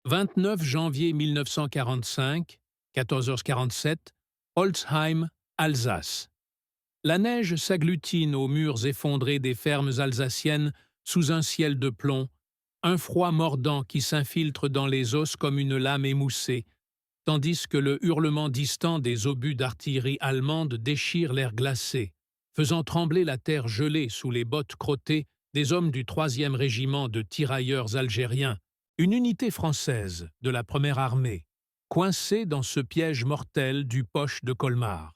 29 janvier 1945, 14h47, Holzheim, Alsace. La neige s'agglutine aux murs effondrés des fermes alsaciennes sous un ciel de plomb, un froid mordant qui s'infiltre dans les os comme une lame émoussée, tandis que le hurlement distant des obus d'artillerie allemande déchire l'air glacé, faisant trembler la terre gelée sous les bottes crottées des hommes du 3e régiment de tirailleurs algériens, une unité française de la première armée, coincée dans ce piège mortel du Poche de Colmar.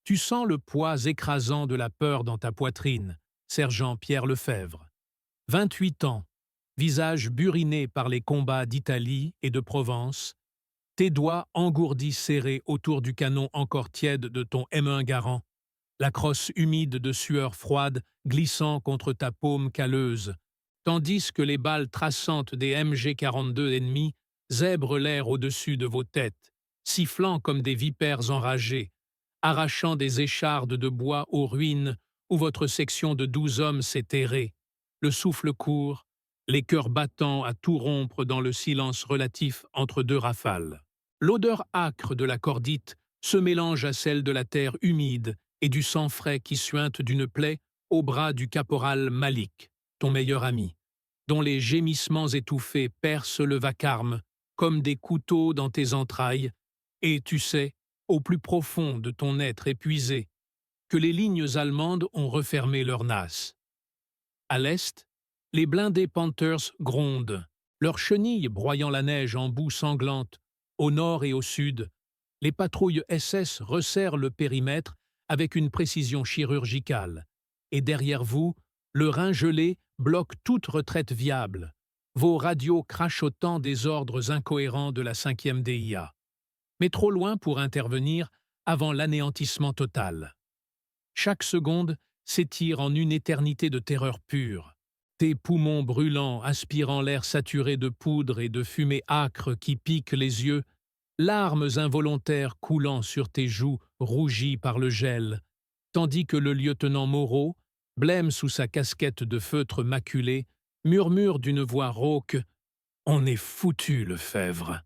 Tu sens le poids écrasant de la peur dans ta poitrine, sergent Pierre Lefebvre. 28 ans, visage buriné par les combats d'Italie et de Provence, tes doigts engourdis serrés autour du canon encore tiède de ton M1 Garand, la crosse humide de sueur froide glissant contre ta paume calleuse, tandis que les balles traçantes des MG42 ennemis zèbrent l'air au-dessus de vos têtes, sifflant comme des vipères enragées, arrachant des échardes de bois aux ruines où votre section de 12 hommes s'est terrée, le souffle court, les cœurs battants à tout rompre dans le silence relatif entre deux rafales. L'odeur âcre de la cordite se mélange à celle de la terre humide et du sang frais qui suinte d'une plaie au bras du caporal Malik, ton meilleur ami, dont les gémissements étouffés percent le vacarme comme des couteaux dans tes entrailles, et tu sais, au plus profond de ton être épuisé, que les lignes allemandes ont refermé leurs nasses. À l'est, les blindés Panthers grondent, leurs chenilles broyant la neige en boue sanglante. Au nord et au sud, les patrouilles SS resserrent le périmètre avec une précision chirurgicale. Et derrière vous, le Rhin gelé bloque toute retraite viable, vos radios crachotant des ordres incohérents de la 5e DIA. Mais trop loin pour intervenir avant l'anéantissement total. Chaque seconde s'étire en une éternité de terreur pure. Tes poumons brûlants aspirant l'air saturé de poudre et de fumée âcre qui piquent les yeux, larmes involontaires coulant sur tes joues rougies par le gel, tandis que le lieutenant Moreau, blême sous sa casquette de feutre maculé, murmure d'une voix rauque « On est foutu, Lefebvre !»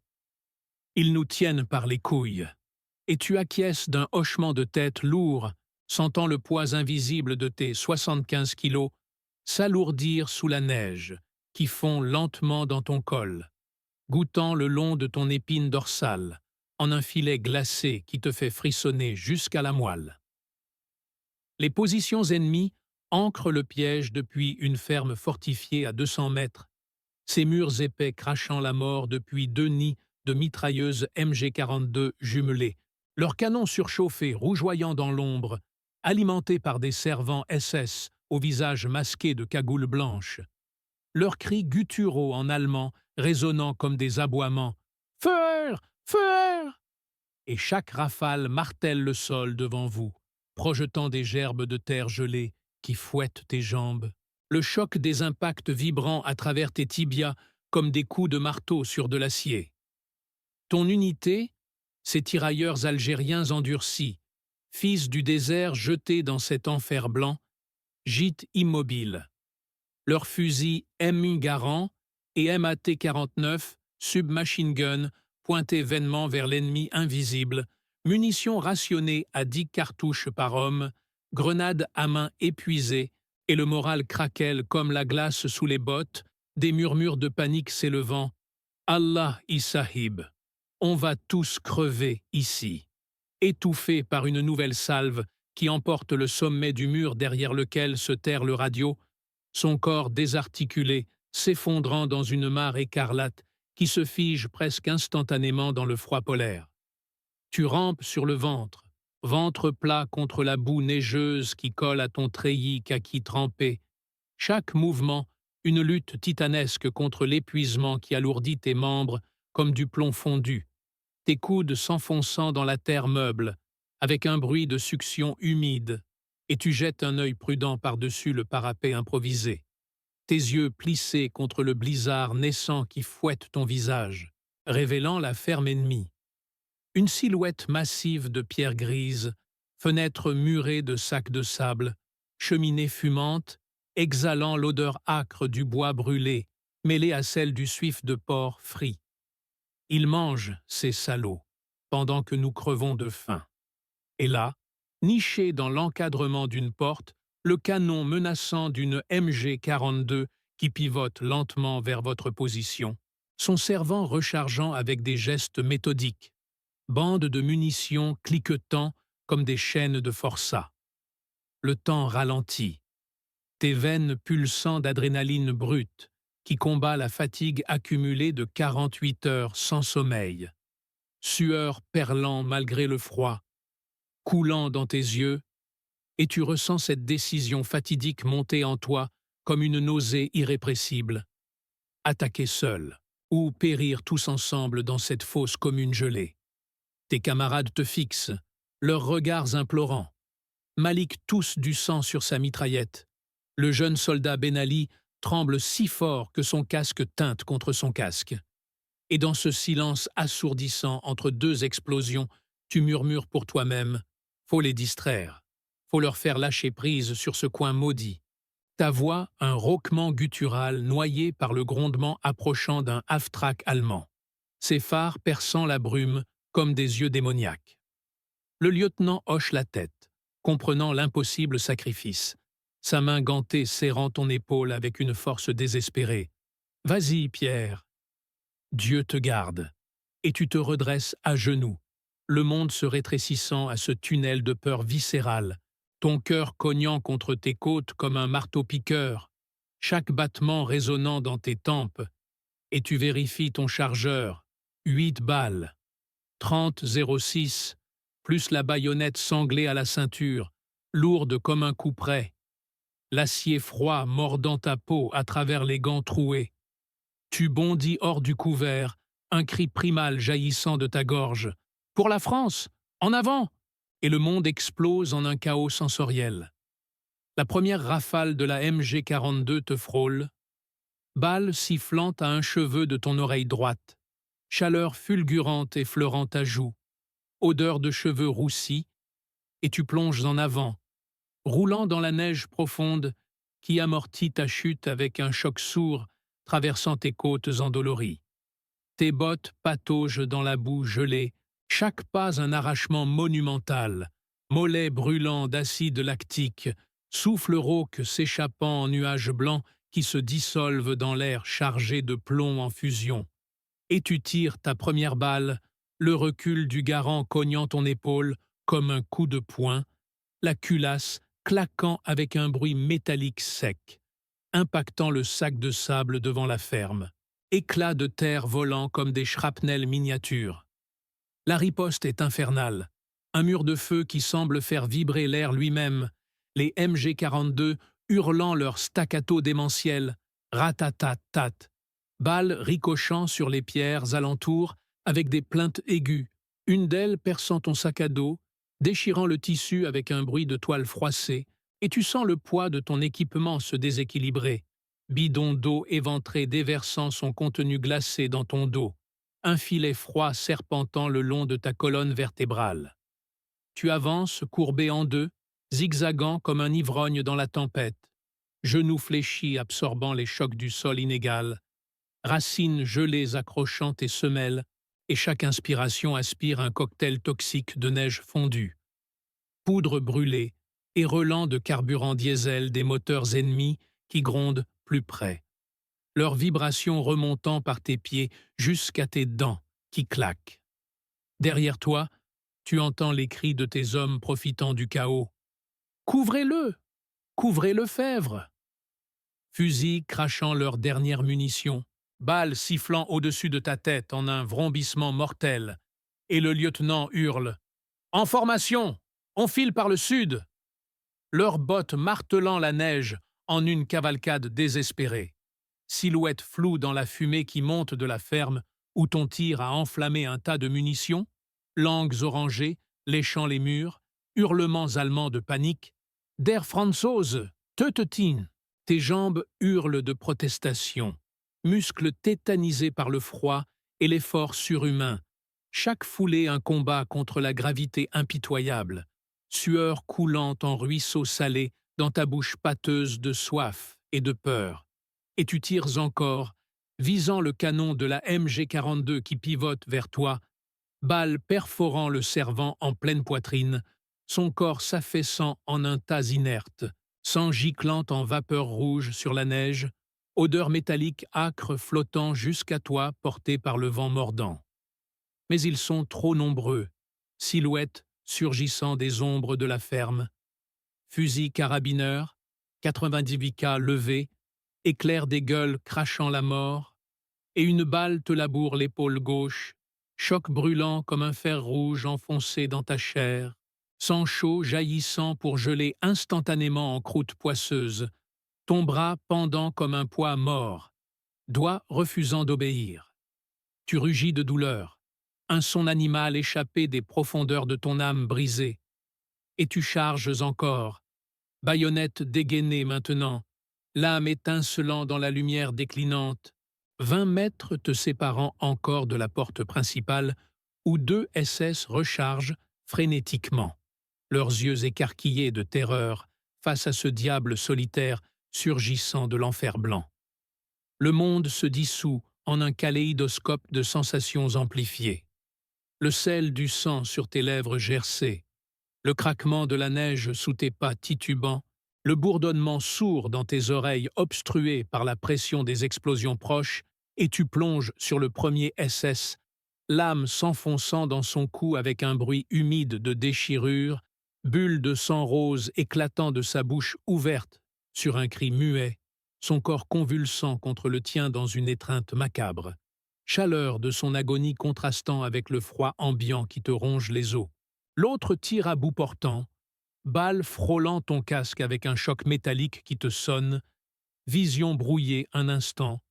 Ils nous tiennent par les couilles, et tu acquiesces d'un hochement de tête lourd, sentant le poids invisible de tes 75 kilos s'alourdir sous la neige qui fond lentement dans ton col, goûtant le long de ton épine dorsale, en un filet glacé qui te fait frissonner jusqu'à la moelle. Les positions ennemies ancrent le piège depuis une ferme fortifiée à 200 mètres, ses murs épais crachant la mort depuis 2 nids de mitrailleuses MG42 jumelées, leurs canons surchauffés rougeoyant dans l'ombre, alimentés par des servants SS au visage masqué de cagoules blanches. Leurs cris gutturaux en allemand résonnant comme des aboiements « Feuer! Feuer !» Et chaque rafale martèle le sol devant vous, projetant des gerbes de terre gelée qui fouettent tes jambes. Le choc des impacts vibrant à travers tes tibias comme des coups de marteau sur de l'acier. Ton unité, ces tirailleurs algériens endurcis, fils du désert jetés dans cet enfer blanc, gîtent immobiles. Leurs fusils M1 Garand et MAT-49 submachine gun pointés vainement vers l'ennemi invisible, munitions rationnées à 10 cartouches par homme, grenades à main épuisées, et le moral craquelle comme la glace sous les bottes, des murmures de panique s'élevant. « Allah Issahib, on va tous crever ici », étouffé par une nouvelle salve qui emporte le sommet du mur derrière lequel se terre le radio, son corps désarticulé, s'effondrant dans une mare écarlate qui se fige presque instantanément dans le froid polaire. Tu rampes sur le ventre, ventre plat contre la boue neigeuse qui colle à ton treillis kaki trempé. Chaque mouvement, une lutte titanesque contre l'épuisement qui alourdit tes membres comme du plomb fondu, tes coudes s'enfonçant dans la terre meuble, avec un bruit de succion humide, et tu jettes un œil prudent par-dessus le parapet improvisé. Tes yeux plissés contre le blizzard naissant qui fouette ton visage, révélant la ferme ennemie. Une silhouette massive de pierres grises, fenêtres murées de sacs de sable, cheminée fumante, exhalant l'odeur âcre du bois brûlé, mêlée à celle du suif de porc frit. Ils mangent, ces salauds, pendant que nous crevons de faim. Et là, niché dans l'encadrement d'une porte, le canon menaçant d'une MG-42 qui pivote lentement vers votre position, son servant rechargeant avec des gestes méthodiques, bande de munitions cliquetant comme des chaînes de forçat. Le temps ralentit, tes veines pulsant d'adrénaline brute, qui combat la fatigue accumulée de 48 heures sans sommeil. Sueur perlant malgré le froid, coulant dans tes yeux, et tu ressens cette décision fatidique monter en toi comme une nausée irrépressible. Attaquer seul, ou périr tous ensemble dans cette fosse commune gelée. Tes camarades te fixent, leurs regards implorants. Malik tousse du sang sur sa mitraillette. Le jeune soldat Ben Ali tremble si fort que son casque teinte contre son casque. Et dans ce silence assourdissant entre deux explosions, tu murmures pour toi-même « Faut les distraire, faut leur faire lâcher prise sur ce coin maudit ». Ta voix, un rauquement guttural noyé par le grondement approchant d'un half-track allemand. Ses phares perçant la brume comme des yeux démoniaques. Le lieutenant hoche la tête, comprenant l'impossible sacrifice, sa main gantée serrant ton épaule avec une force désespérée. « Vas-y, Pierre !» Dieu te garde, et tu te redresses à genoux, le monde se rétrécissant à ce tunnel de peur viscérale, ton cœur cognant contre tes côtes comme un marteau-piqueur, chaque battement résonnant dans tes tempes, et tu vérifies ton chargeur, 8 balles, 30,06, plus la baïonnette sanglée à la ceinture, lourde comme un couperet, l'acier froid mordant ta peau à travers les gants troués. Tu bondis hors du couvert, un cri primal jaillissant de ta gorge. « Pour la France! En avant !» Et le monde explose en un chaos sensoriel. La première rafale de la MG-42 te frôle. Balle sifflant à un cheveu de ton oreille droite. Chaleur fulgurante effleurant ta joue. Odeur de cheveux roussis. Et tu plonges en avant, roulant dans la neige profonde qui amortit ta chute avec un choc sourd traversant tes côtes endolories. Tes bottes pataugent dans la boue gelée, chaque pas un arrachement monumental, mollets brûlants d'acide lactique, souffle rauque s'échappant en nuages blancs qui se dissolvent dans l'air chargé de plomb en fusion. Et tu tires ta première balle, le recul du garant cognant ton épaule comme un coup de poing, la culasse claquant avec un bruit métallique sec, impactant le sac de sable devant la ferme, éclats de terre volant comme des shrapnels miniatures. La riposte est infernale, un mur de feu qui semble faire vibrer l'air lui-même, les MG-42 hurlant leur staccato démentiel, ratatatat, balles ricochant sur les pierres alentour avec des plaintes aiguës, une d'elles perçant ton sac à dos, déchirant le tissu avec un bruit de toile froissée, et tu sens le poids de ton équipement se déséquilibrer, bidon d'eau éventré déversant son contenu glacé dans ton dos, un filet froid serpentant le long de ta colonne vertébrale. Tu avances courbé en deux, zigzagant comme un ivrogne dans la tempête, genoux fléchis absorbant les chocs du sol inégal, racines gelées accrochant tes semelles, et chaque inspiration aspire un cocktail toxique de neige fondue. Poudre brûlée et relents de carburant diesel des moteurs ennemis qui grondent plus près. Leurs vibrations remontant par tes pieds jusqu'à tes dents qui claquent. Derrière toi, tu entends les cris de tes hommes profitant du chaos. « Couvrez-le! Couvrez Lefebvre !» Fusils crachant leurs dernières munitions, balles sifflant au-dessus de ta tête en un vrombissement mortel, et le lieutenant hurle « En formation! On file par le sud !» Leurs bottes martelant la neige en une cavalcade désespérée. Silhouette floue dans la fumée qui monte de la ferme où ton tir a enflammé un tas de munitions, langues orangées léchant les murs, hurlements allemands de panique. « Der Franzose, Tötetin !» Tes jambes hurlent de protestation, muscles tétanisés par le froid et l'effort surhumain. Chaque foulée un combat contre la gravité impitoyable, sueur coulante en ruisseaux salés dans ta bouche pâteuse de soif et de peur. Et tu tires encore, visant le canon de la MG-42 qui pivote vers toi, balle perforant le servant en pleine poitrine, son corps s'affaissant en un tas inerte, sang giclant en vapeur rouge sur la neige, odeur métallique âcre flottant jusqu'à toi portée par le vent mordant. Mais ils sont trop nombreux, silhouettes surgissant des ombres de la ferme. Fusil carabineur, 98K levé, éclair des gueules crachant la mort, et une balle te laboure l'épaule gauche, choc brûlant comme un fer rouge enfoncé dans ta chair, sang chaud jaillissant pour geler instantanément en croûte poisseuse, ton bras pendant comme un poids mort, doigt refusant d'obéir. Tu rugis de douleur, un son animal échappé des profondeurs de ton âme brisée, et tu charges encore, baïonnette dégainée maintenant, l'âme étincelant dans la lumière déclinante, 20 mètres te séparant encore de la porte principale où 2 SS rechargent frénétiquement, leurs yeux écarquillés de terreur face à ce diable solitaire surgissant de l'enfer blanc. Le monde se dissout en un kaléidoscope de sensations amplifiées. Le sel du sang sur tes lèvres gercées, le craquement de la neige sous tes pas titubants, le bourdonnement sourd dans tes oreilles obstruées par la pression des explosions proches, et tu plonges sur le premier SS, l'âme s'enfonçant dans son cou avec un bruit humide de déchirure, bulle de sang rose éclatant de sa bouche ouverte sur un cri muet, son corps convulsant contre le tien dans une étreinte macabre, chaleur de son agonie contrastant avec le froid ambiant qui te ronge les os. L'autre tire à bout portant, balle frôlant ton casque avec un choc métallique qui te sonne, vision brouillée un instant,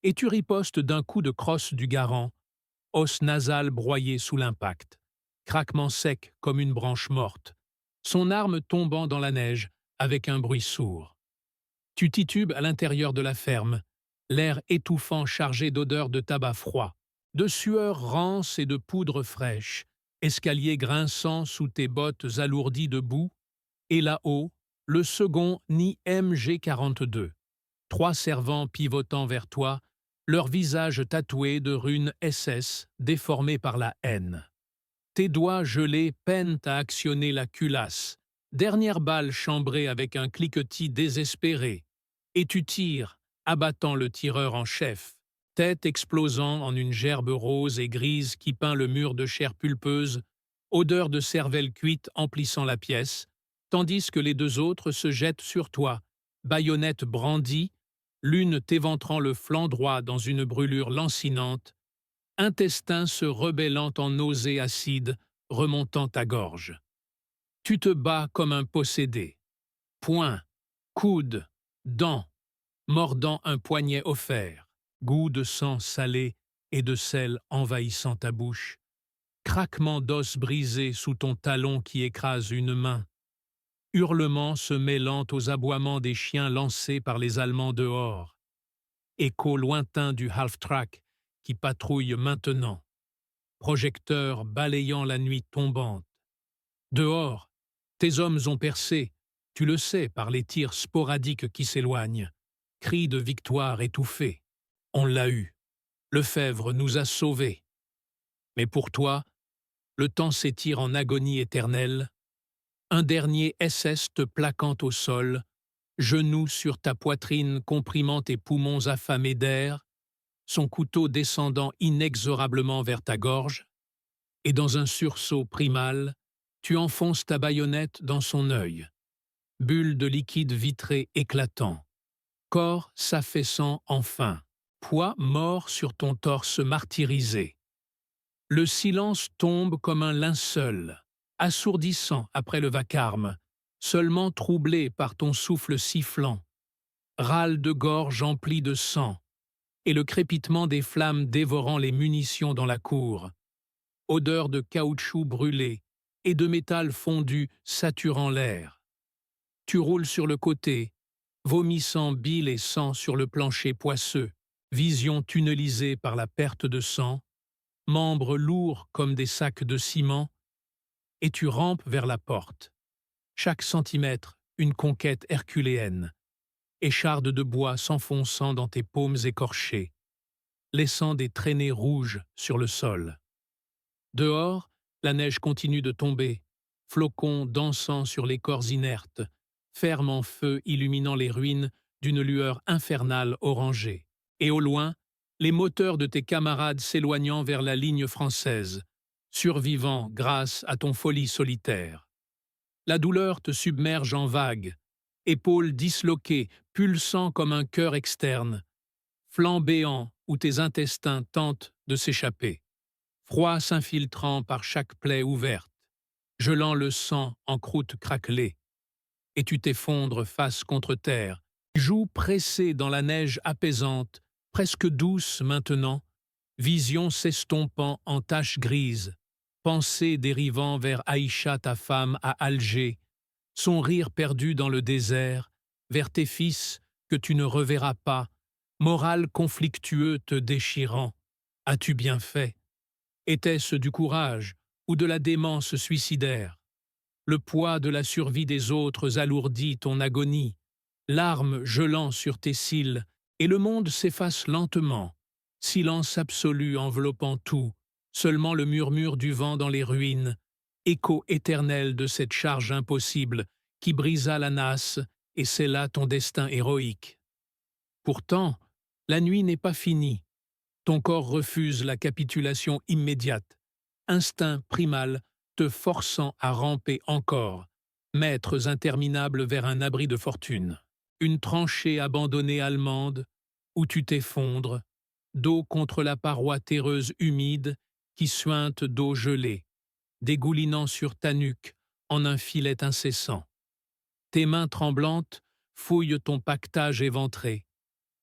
et tu ripostes d'un coup de crosse du garant, os nasal broyé sous l'impact, craquement sec comme une branche morte, son arme tombant dans la neige avec un bruit sourd. Tu titubes à l'intérieur de la ferme, l'air étouffant chargé d'odeurs de tabac froid, de sueur rance et de poudre fraîche, escalier grinçant sous tes bottes alourdies de boue, et là-haut, le second nid MG-42. 3 servants pivotant vers toi, leurs visages tatoués de runes SS déformés par la haine. Tes doigts gelés peinent à actionner la culasse, dernière balle chambrée avec un cliquetis désespéré, et tu tires, abattant le tireur en chef, tête explosant en une gerbe rose et grise qui peint le mur de chair pulpeuse, odeur de cervelle cuite emplissant la pièce, tandis que les 2 autres se jettent sur toi, baïonnette brandie, l'une t'éventrant le flanc droit dans une brûlure lancinante, intestin se rebellant en nausées acides, remontant ta gorge. Tu te bats comme un possédé. Poings, coudes, dents, mordant un poignet offert, goût de sang salé et de sel envahissant ta bouche, craquement d'os brisés sous ton talon qui écrase une main, hurlements se mêlant aux aboiements des chiens lancés par les Allemands dehors, écho lointain du half-track qui patrouille maintenant, projecteur balayant la nuit tombante. Dehors, tes hommes ont percé, tu le sais par les tirs sporadiques qui s'éloignent, cris de victoire étouffés. On l'a eu. Lefebvre nous a sauvés. Mais pour toi, le temps s'étire en agonie éternelle, un dernier SS te plaquant au sol, genoux sur ta poitrine comprimant tes poumons affamés d'air, son couteau descendant inexorablement vers ta gorge, et dans un sursaut primal, tu enfonces ta baïonnette dans son œil, bulle de liquide vitré éclatant, corps s'affaissant enfin, poids mort sur ton torse martyrisé. Le silence tombe comme un linceul, assourdissant après le vacarme, seulement troublé par ton souffle sifflant, râle de gorge empli de sang, et le crépitement des flammes dévorant les munitions dans la cour, odeur de caoutchouc brûlé et de métal fondu saturant l'air. Tu roules sur le côté, vomissant bile et sang sur le plancher poisseux, vision tunnelisée par la perte de sang, membres lourds comme des sacs de ciment, et tu rampes vers la porte. Chaque centimètre, une conquête herculéenne, écharde de bois s'enfonçant dans tes paumes écorchées, laissant des traînées rouges sur le sol. Dehors, la neige continue de tomber, flocons dansant sur les corps inertes, ferme en feu illuminant les ruines d'une lueur infernale orangée. Et au loin, les moteurs de tes camarades s'éloignant vers la ligne française, survivant grâce à ton folie solitaire. La douleur te submerge en vagues, épaules disloquées, pulsant comme un cœur externe, flanc béant où tes intestins tentent de s'échapper, froid s'infiltrant par chaque plaie ouverte, gelant le sang en croûte craquelée. Et tu t'effondres face contre terre, joues pressées dans la neige apaisante, presque douce maintenant, vision s'estompant en taches grises, pensée dérivant vers Aïcha ta femme à Alger, son rire perdu dans le désert, vers tes fils que tu ne reverras pas, moral conflictueux te déchirant. As-tu bien fait? Était-ce du courage ou de la démence suicidaire? Le poids de la survie des autres alourdit ton agonie, larmes gelant sur tes cils, et le monde s'efface lentement, silence absolu enveloppant tout, seulement le murmure du vent dans les ruines, écho éternel de cette charge impossible qui brisa la nasse et scella ton destin héroïque. Pourtant, la nuit n'est pas finie, ton corps refuse la capitulation immédiate, instinct primal te forçant à ramper encore, mètres interminables vers un abri de fortune. Une tranchée abandonnée allemande, où tu t'effondres, dos contre la paroi terreuse humide qui suinte d'eau gelée, dégoulinant sur ta nuque en un filet incessant. Tes mains tremblantes fouillent ton pactage éventré,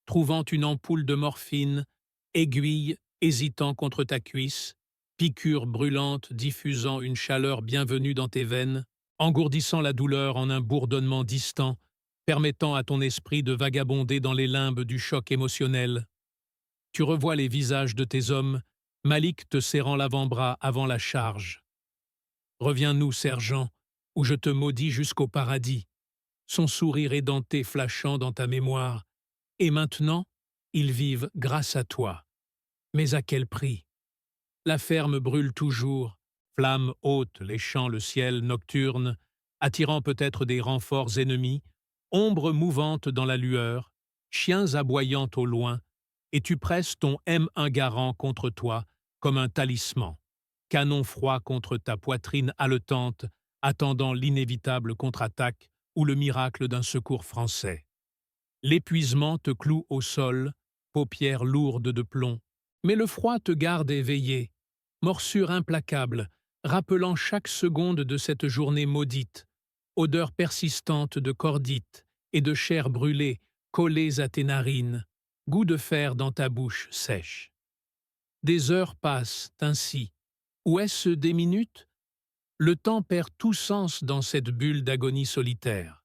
trouvant une ampoule de morphine, aiguille hésitant contre ta cuisse, piqûre brûlante diffusant une chaleur bienvenue dans tes veines, engourdissant la douleur en un bourdonnement distant, permettant à ton esprit de vagabonder dans les limbes du choc émotionnel. Tu revois les visages de tes hommes, Malik te serrant l'avant-bras avant la charge. Reviens-nous, sergent, ou je te maudis jusqu'au paradis, son sourire édenté flashant dans ta mémoire. Et maintenant, ils vivent grâce à toi. Mais à quel prix? La ferme brûle toujours, flammes hautes léchant le ciel nocturne, attirant peut-être des renforts ennemis, ombre mouvante dans la lueur, chiens aboyant au loin, et tu presses ton M1 Garand contre toi comme un talisman, canon froid contre ta poitrine haletante, attendant l'inévitable contre-attaque ou le miracle d'un secours français. L'épuisement te cloue au sol, paupières lourdes de plomb, mais le froid te garde éveillé, morsure implacable, rappelant chaque seconde de cette journée maudite, odeur persistante de cordite et de chair brûlée collées à tes narines, goût de fer dans ta bouche sèche. Des heures passent ainsi, ou est-ce des minutes? Le temps perd tout sens dans cette bulle d'agonie solitaire.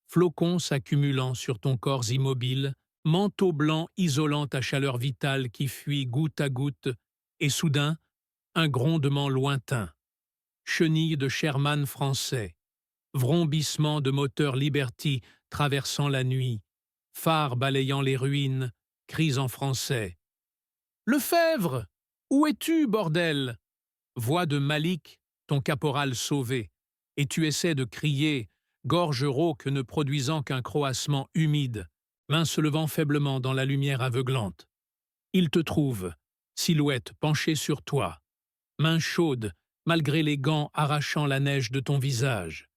Flocons s'accumulant sur ton corps immobile, manteau blanc isolant ta chaleur vitale qui fuit goutte à goutte, et soudain, un grondement lointain. Chenilles de Sherman français, vrombissement de moteur Liberty traversant la nuit, phares balayant les ruines, cris en français. « Lefebvre! Où es-tu, bordel ?» Voix de Malik, ton caporal sauvé, et tu essaies de crier, gorge rauque ne produisant qu'un croassement humide, main se levant faiblement dans la lumière aveuglante. Il te trouve, silhouette penchée sur toi, main chaude, malgré les gants arrachant la neige de ton visage,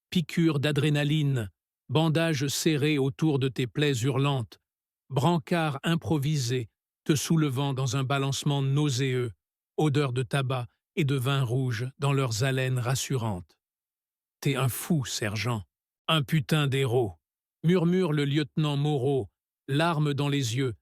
piqûre d'adrénaline, bandage serré autour de tes plaies hurlantes, brancard improvisé, te soulevant dans un balancement nauséeux, odeur de tabac et de vin rouge dans leurs haleines rassurantes. T'es un fou, sergent, un putain d'héros, murmure le lieutenant Moreau, larmes dans les yeux,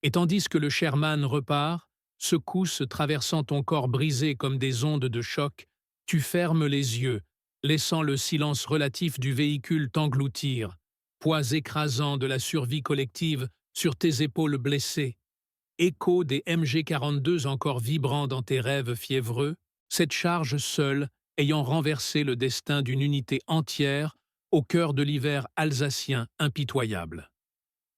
et tandis que le Sherman repart, secousse traversant ton corps brisé comme des ondes de choc, tu fermes les yeux, laissant le silence relatif du véhicule t'engloutir, poids écrasant de la survie collective sur tes épaules blessées, écho des MG42 encore vibrant dans tes rêves fiévreux, cette charge seule ayant renversé le destin d'une unité entière au cœur de l'hiver alsacien impitoyable.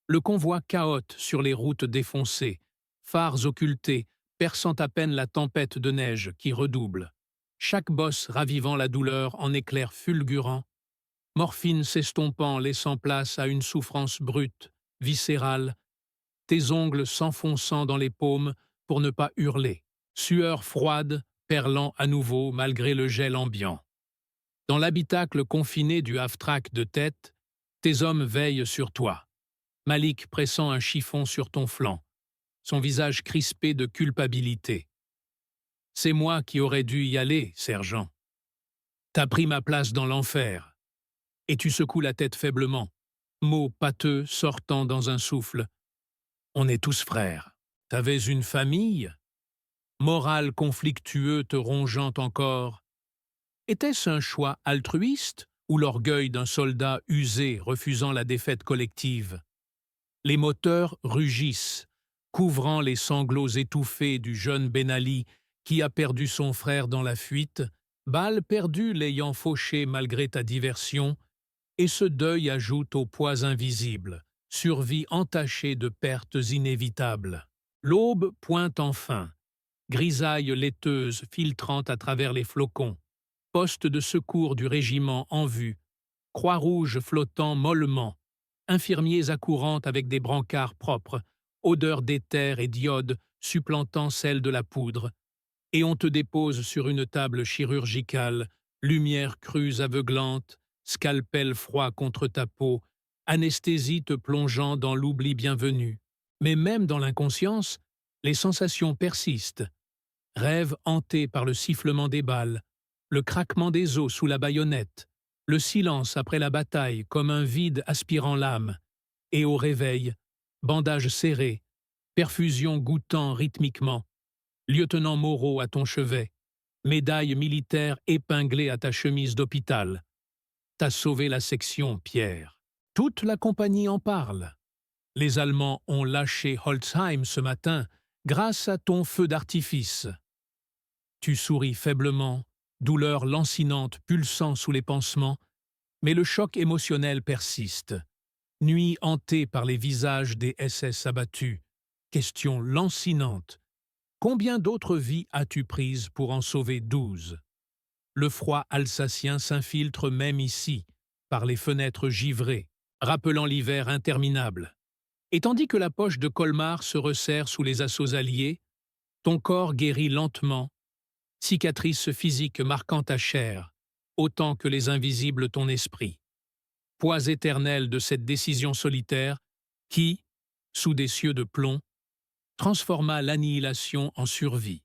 Le convoi cahote sur les routes défoncées, phares occultés, perçant à peine la tempête de neige qui redouble. Chaque bosse ravivant la douleur en éclairs fulgurants, morphine s'estompant, laissant place à une souffrance brute, viscérale, tes ongles s'enfonçant dans les paumes pour ne pas hurler, sueur froide, perlant à nouveau malgré le gel ambiant. Dans l'habitacle confiné du half-track de tête, tes hommes veillent sur toi. Malik pressant un chiffon sur ton flanc, son visage crispé de culpabilité. « C'est moi qui aurais dû y aller, sergent. T'as pris ma place dans l'enfer. » Et tu secoues la tête faiblement, mots pâteux sortant dans un souffle. « On est tous frères. T'avais une famille ?» Moral conflictueux te rongeant encore. Était-ce un choix altruiste ou l'orgueil d'un soldat usé refusant la défaite collective? Les moteurs rugissent, couvrant les sanglots étouffés du jeune Ben Ali qui a perdu son frère dans la fuite, balle perdue l'ayant fauché malgré ta diversion, et ce deuil ajoute aux poids invisibles, survie entachée de pertes inévitables. L'aube pointe enfin, grisaille laiteuse filtrant à travers les flocons, poste de secours du régiment en vue, croix-rouge flottant mollement, infirmiers accourant avec des brancards propres, odeur d'éther et d'iode supplantant celle de la poudre, et on te dépose sur une table chirurgicale, lumière crue aveuglante, scalpel froid contre ta peau, anesthésie te plongeant dans l'oubli bienvenu. Mais même dans l'inconscience, les sensations persistent. Rêve hanté par le sifflement des balles, le craquement des os sous la baïonnette, le silence après la bataille comme un vide aspirant l'âme, et au réveil, bandage serré, perfusion goûtant rythmiquement, lieutenant Moreau à ton chevet, médaille militaire épinglée à ta chemise d'hôpital. T'as sauvé la section, Pierre. Toute la compagnie en parle. Les Allemands ont lâché Holzheim ce matin grâce à ton feu d'artifice. Tu souris faiblement, douleur lancinante pulsant sous les pansements, mais le choc émotionnel persiste. Nuit hantée par les visages des SS abattus. Question lancinante. Combien d'autres vies as-tu prises pour en sauver 12? Le froid alsacien s'infiltre même ici, par les fenêtres givrées, rappelant l'hiver interminable. Et tandis que la poche de Colmar se resserre sous les assauts alliés, ton corps guérit lentement, cicatrice physique marquant ta chair, autant que les invisibles ton esprit. Poids éternel de cette décision solitaire qui, sous des cieux de plomb, transforma l'annihilation en survie.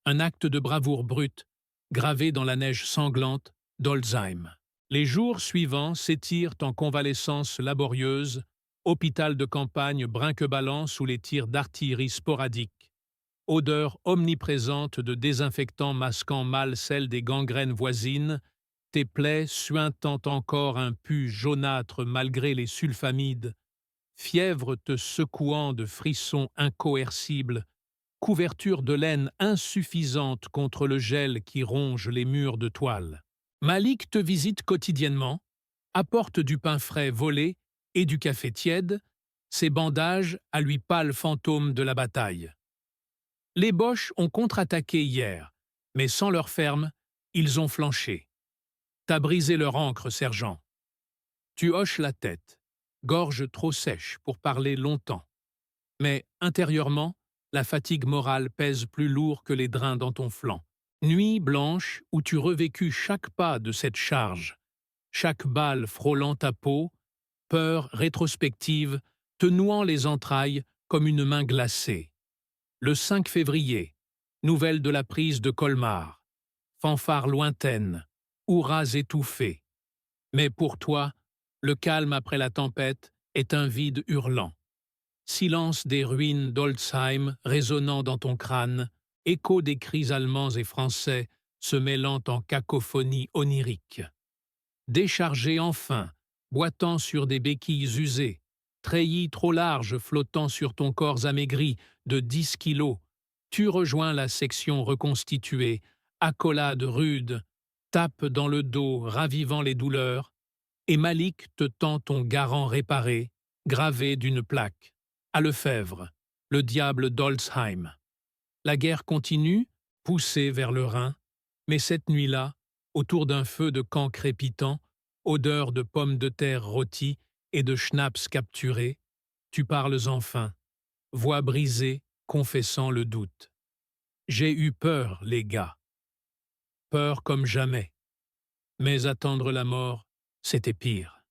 Un acte de bravoure brute, gravé dans la neige sanglante d'Holzheim. Les jours suivants s'étirent en convalescence laborieuse, hôpital de campagne brinque-ballant sous les tirs d'artillerie sporadiques. Odeur omniprésente de désinfectants masquant mal celle des gangrènes voisines, tes plaies suintant encore un pus jaunâtre malgré les sulfamides, fièvre te secouant de frissons incoercibles, couverture de laine insuffisante contre le gel qui ronge les murs de toile. Malik te visite quotidiennement, apporte du pain frais volé et du café tiède, ses bandages à lui pâle fantôme de la bataille. Les Boches ont contre-attaqué hier, mais sans leur ferme, ils ont flanché. T'as brisé leur ancre, sergent. Tu hoches la tête, gorge trop sèche pour parler longtemps. Mais intérieurement, la fatigue morale pèse plus lourd que les drains dans ton flanc. Nuit blanche où tu revécus chaque pas de cette charge, chaque balle frôlant ta peau, peur rétrospective te nouant les entrailles comme une main glacée. Le 5 février, nouvelle de la prise de Colmar, fanfare lointaine, hurrahs étouffés. Mais pour toi, le calme après la tempête est un vide hurlant. Silence des ruines d'Holzheim résonnant dans ton crâne, écho des cris allemands et français se mêlant en cacophonie onirique. Déchargé enfin, boitant sur des béquilles usées, treillis trop larges flottant sur ton corps amaigri de 10 kilos, tu rejoins la section reconstituée, accolade rude, tape dans le dos ravivant les douleurs, et Malik te tend ton garant réparé, gravé d'une plaque. À Lefebvre, le diable d'Olzheim. La guerre continue, poussée vers le Rhin, mais cette nuit-là, autour d'un feu de camp crépitant, odeur de pommes de terre rôties et de schnapps capturés, tu parles enfin, voix brisée, confessant le doute. J'ai eu peur, les gars. Peur comme jamais. Mais attendre la mort, c'était pire.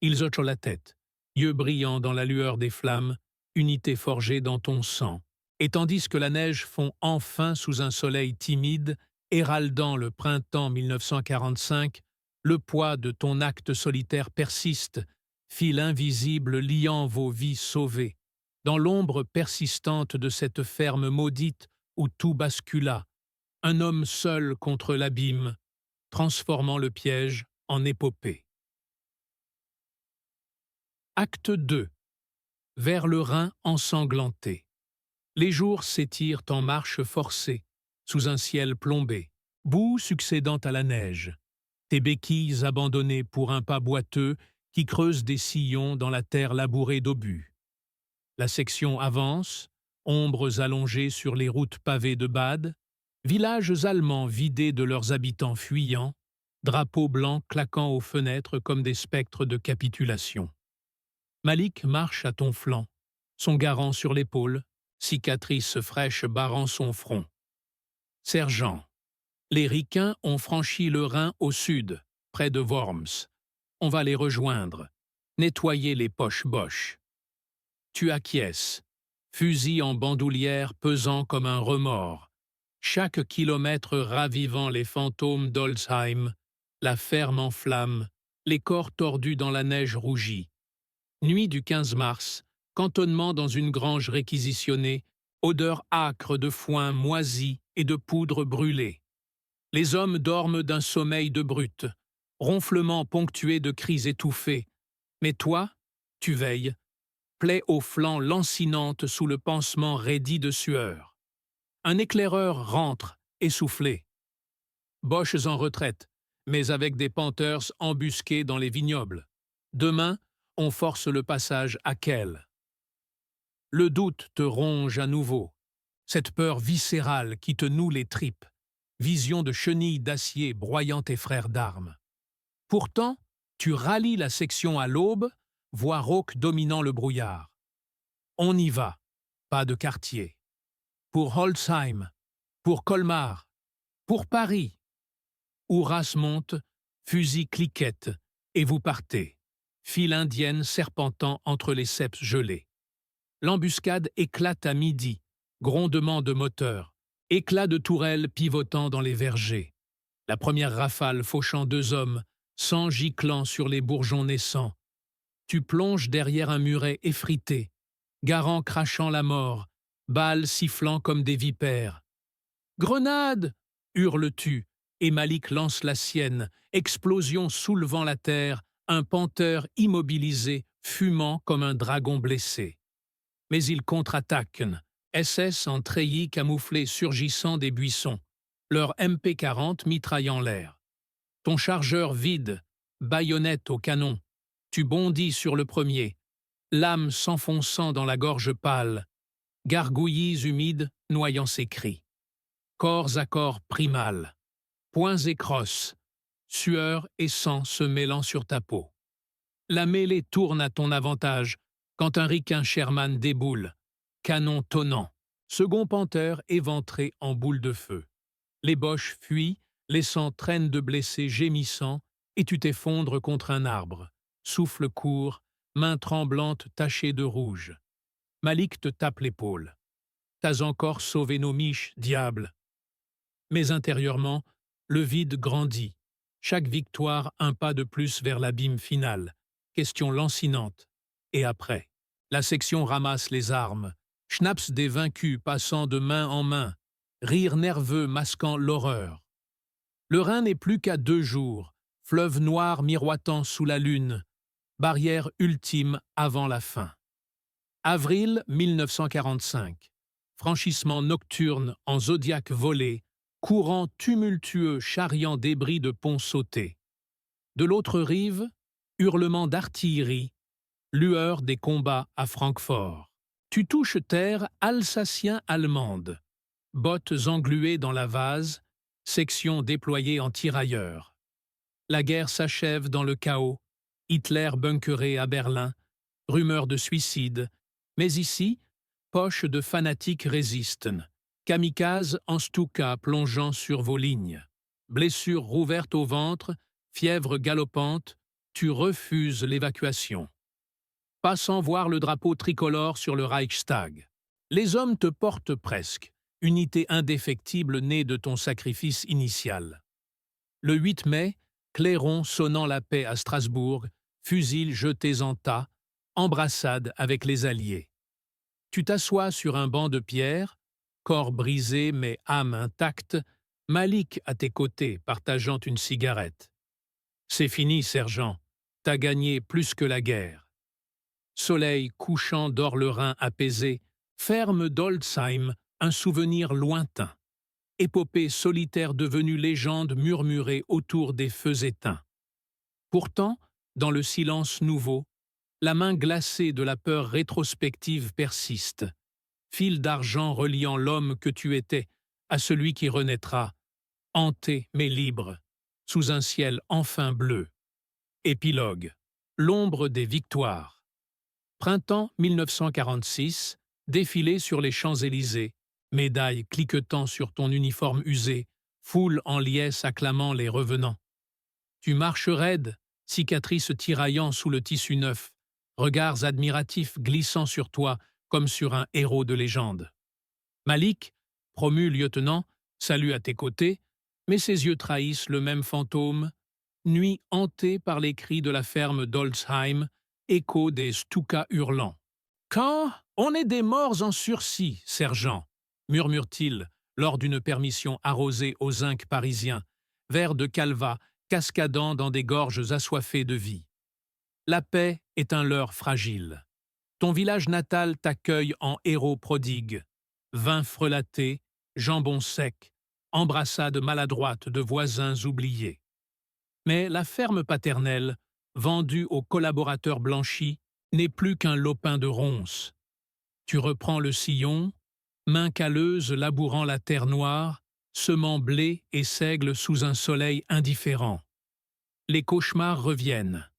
Ils hochent la tête, yeux brillants dans la lueur des flammes, unité forgée dans ton sang. Et tandis que la neige fond enfin sous un soleil timide, héraldant le printemps 1945, le poids de ton acte solitaire persiste, fil invisible liant vos vies sauvées. Dans l'ombre persistante de cette ferme maudite où tout bascula, un homme seul contre l'abîme, transformant le piège en épopée. Acte 2. Vers le Rhin ensanglanté. Les jours s'étirent en marche forcée, sous un ciel plombé, boue succédant à la neige. Tes béquilles abandonnées pour un pas boiteux qui creuse des sillons dans la terre labourée d'obus. La section avance, ombres allongées sur les routes pavées de bades, villages allemands vidés de leurs habitants fuyants, drapeaux blancs claquant aux fenêtres comme des spectres de capitulation. Malik marche à ton flanc, son garant sur l'épaule, cicatrice fraîche barrant son front. Sergent, les Ricains ont franchi le Rhin au sud, près de Worms. On va les rejoindre, nettoyer les poches boches. Tu acquiesces, fusil en bandoulière pesant comme un remords, chaque kilomètre ravivant les fantômes d'Olzheim, la ferme en flammes, les corps tordus dans la neige rougie. Nuit du 15 mars, cantonnement dans une grange réquisitionnée, odeur âcre de foin moisi et de poudre brûlée. Les hommes dorment d'un sommeil de brute, ronflements ponctués de cris étouffés. Mais toi, tu veilles, plaie aux flancs lancinante sous le pansement raidi de sueur. Un éclaireur rentre, essoufflé. Boches en retraite, mais avec des panthers embusqués dans les vignobles. Demain, on force le passage à Kehl. Le doute te ronge à nouveau, cette peur viscérale qui te noue les tripes, vision de chenilles d'acier broyant tes frères d'armes. Pourtant, tu rallies la section à l'aube, voix rauque dominant le brouillard. On y va, pas de quartier. Pour Holzheim, pour Colmar, pour Paris. Hourras monte, fusil cliquette, et vous partez, file indienne serpentant entre les ceps gelés. L'embuscade éclate à midi, grondement de moteur, éclat de tourelles pivotant dans les vergers. La première rafale fauchant 2 hommes, sang giclant sur les bourgeons naissants. Tu plonges derrière un muret effrité, garant crachant la mort, balles sifflant comme des vipères. « Grenade !» hurles-tu, et Malik lance la sienne, explosion soulevant la terre, un panthère immobilisé, fumant comme un dragon blessé. Mais ils contre-attaquent, SS en treillis camouflés surgissant des buissons, leur MP40 mitraillant l'air. Ton chargeur vide, baïonnette au canon, tu bondis sur le premier, l'âme s'enfonçant dans la gorge pâle, gargouillis humides noyant ses cris. Corps à corps primal, poings et crosses, sueur et sang se mêlant sur ta peau. La mêlée tourne à ton avantage quand un ricain Sherman déboule, canon tonnant, second panthère éventré en boule de feu. Les boches fuient, laissant traîne de blessés gémissants, et tu t'effondres contre un arbre, souffle court, main tremblante tachée de rouge. Malik te tape l'épaule. T'as encore sauvé nos miches, diable. Mais intérieurement, le vide grandit. Chaque victoire un pas de plus vers l'abîme final. Question lancinante. Et après, la section ramasse les armes. Schnapps des vaincus passant de main en main. Rire nerveux masquant l'horreur. Le Rhin n'est plus qu'à 2 jours. Fleuve noir miroitant sous la lune. Barrière ultime avant la fin. Avril 1945. Franchissement nocturne en zodiaque volé. Courant tumultueux charriant débris de ponts sautés. De l'autre rive, hurlements d'artillerie, lueur des combats à Francfort. Tu touches terre alsacien-allemande, bottes engluées dans la vase, section déployée en tirailleurs. La guerre s'achève dans le chaos, Hitler bunkeré à Berlin, rumeurs de suicide, mais ici, poches de fanatiques résistent, kamikazes en Stuka plongeant sur vos lignes, blessures rouvertes au ventre, fièvre galopante, tu refuses l'évacuation. Pas sans voir le drapeau tricolore sur le Reichstag. Les hommes te portent presque, unité indéfectible née de ton sacrifice initial. Le 8 mai, clairon sonnant la paix à Strasbourg, fusils jetés en tas, embrassade avec les Alliés. Tu t'assois sur un banc de pierre, corps brisé mais âme intacte, Malik à tes côtés partageant une cigarette. C'est fini, sergent, t'as gagné plus que la guerre. Soleil couchant dort le Rhin apaisé, ferme d'Oldsheim, un souvenir lointain. Épopée solitaire devenue légende murmurée autour des feux éteints. Pourtant, dans le silence nouveau, la main glacée de la peur rétrospective persiste. Fil d'argent reliant l'homme que tu étais à celui qui renaîtra, hanté mais libre, sous un ciel enfin bleu. Épilogue. L'ombre des victoires. Printemps 1946, défilé sur les Champs-Élysées, médailles cliquetant sur ton uniforme usé, foule en liesse acclamant les revenants. Tu marches raide, cicatrices tiraillant sous le tissu neuf, regards admiratifs glissant sur toi comme sur un héros de légende. Malik, promu lieutenant, salue à tes côtés, mais ses yeux trahissent le même fantôme, nuit hantée par les cris de la ferme d'Oldsheim, écho des Stuka hurlants. « Quand on est des morts en sursis, sergent !» murmure-t-il lors d'une permission arrosée aux zinc parisiens, verre de calva cascadant dans des gorges assoiffées de vie. La paix est un leurre fragile. Ton village natal t'accueille en héros prodigue. Vin frelaté, jambon sec, embrassade maladroite de voisins oubliés. Mais la ferme paternelle, vendue aux collaborateurs blanchis, n'est plus qu'un lopin de ronces. Tu reprends le sillon, main calleuse labourant la terre noire, semant blé et seigle sous un soleil indifférent. Les cauchemars reviennent.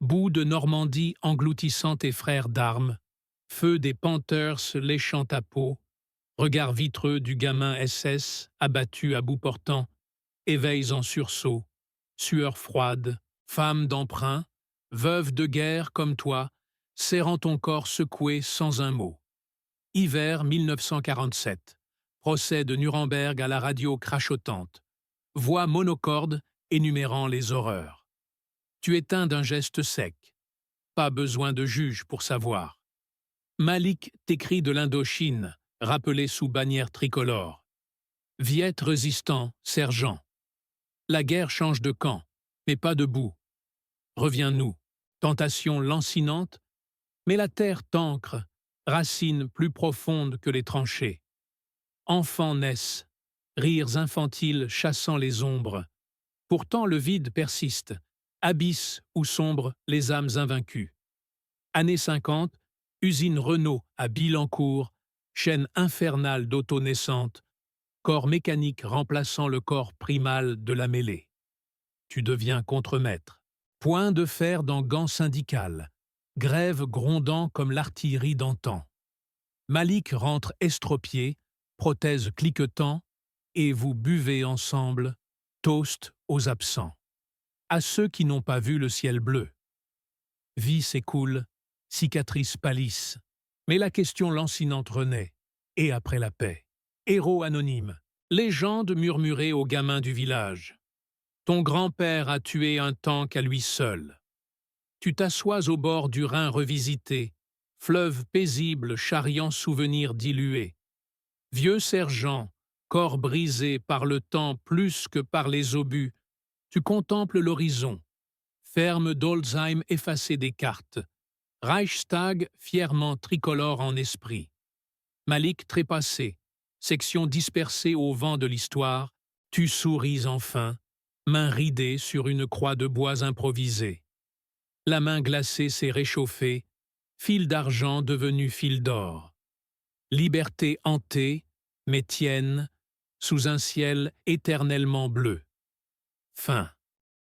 Boue de Normandie engloutissant tes frères d'armes, feu des Panthers léchant ta peau, regard vitreux du gamin SS abattu à bout portant, éveils en sursaut, sueur froide, femme d'emprunt, veuve de guerre comme toi, serrant ton corps secoué sans un mot. Hiver 1947. Procès de Nuremberg à la radio crachotante. Voix monocorde énumérant les horreurs. Tu éteins d'un geste sec. Pas besoin de juge pour savoir. Malik t'écrit de l'Indochine, rappelé sous bannière tricolore. Viet résistant, sergent. La guerre change de camp, mais pas de bout. Reviens-nous. Tentation lancinante, mais la terre t'ancre, racines plus profondes que les tranchées. Enfants naissent, rires infantiles chassant les ombres. Pourtant le vide persiste, abysse où sombrent les âmes invaincues. Années 50, usine Renault à Billancourt, chaîne infernale d'auto naissantes, corps mécanique remplaçant le corps primal de la mêlée. Tu deviens contremaître. Point de fer dans gants syndicales, grève grondant comme l'artillerie d'antan. Malik rentre estropié, prothèse cliquetant, et vous buvez ensemble, toast aux absents. À ceux qui n'ont pas vu le ciel bleu. Vie s'écoule, cicatrices pâlissent, mais la question lancinante renaît, et après la paix. Héros anonyme, légende murmurée aux gamins du village. Ton grand-père a tué un tank à lui seul. Tu t'assois au bord du Rhin revisité, fleuve paisible charriant souvenirs dilués. Vieux sergent, corps brisé par le temps plus que par les obus, tu contemples l'horizon. Ferme d'Oldsheim effacée des cartes. Reichstag fièrement tricolore en esprit. Malik trépassé, section dispersée au vent de l'histoire, tu souris enfin, main ridée sur une croix de bois improvisée. La main glacée s'est réchauffée, fil d'argent devenu fil d'or. Liberté hantée, mais tienne, sous un ciel éternellement bleu. Fin.